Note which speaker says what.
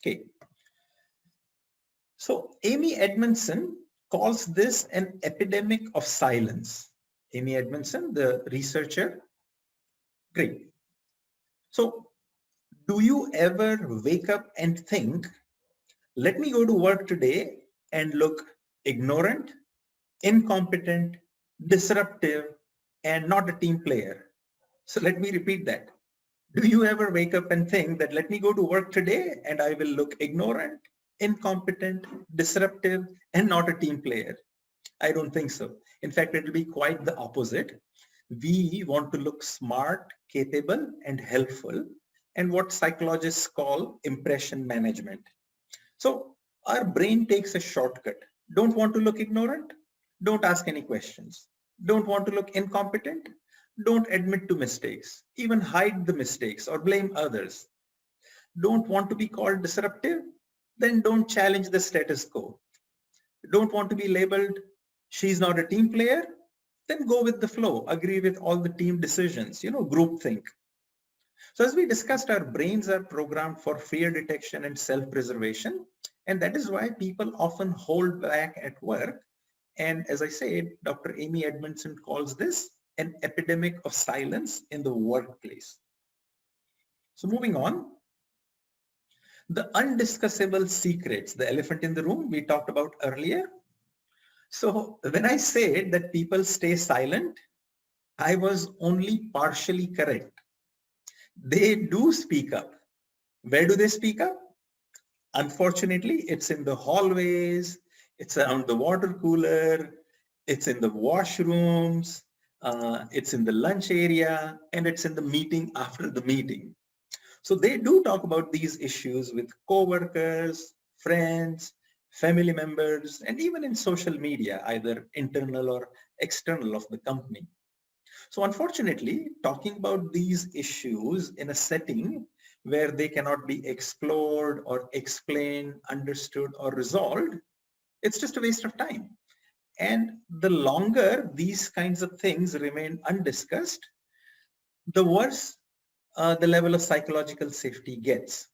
Speaker 1: Okay. So Amy Edmondson calls this an epidemic of silence. Amy Edmondson, the researcher. Great. So do you ever wake up and think, let me go to work today and look ignorant, incompetent, disruptive, and not a team player? So let me repeat that. Do you ever wake up and think that let me go to work today and I will look ignorant, incompetent, disruptive, and not a team player? I don't think so. In fact, it will be quite the opposite. We want to look smart, capable, and helpful, and what psychologists call impression management. So our brain takes a shortcut. Don't want to look ignorant? Don't ask any questions. Don't want to look incompetent? Don't admit to mistakes, even hide the mistakes or blame others. Don't want to be called disruptive? Then don't challenge the status quo. Don't want to be labeled, she's not a team player? Then go with the flow, agree with all the team decisions, group think. So as we discussed, our brains are programmed for fear detection and self-preservation. And that is why people often hold back at work. And as I said, Dr. Amy Edmondson calls this an epidemic of silence in the workplace. So moving on, the undiscussable secrets, the elephant in the room we talked about earlier. So when I said that people stay silent, I was only partially correct. They do speak up. Where do they speak up? Unfortunately, it's in the hallways, it's around the water cooler, it's in the washrooms, it's in the lunch area, and it's in the meeting after the meeting. So they do talk about these issues with coworkers, friends, family members, and even in social media, either internal or external of the company. So unfortunately, talking about these issues in a setting where they cannot be explored or explained, understood, or resolved, it's just a waste of time. And the longer these kinds of things remain undiscussed, the worse the level of psychological safety gets.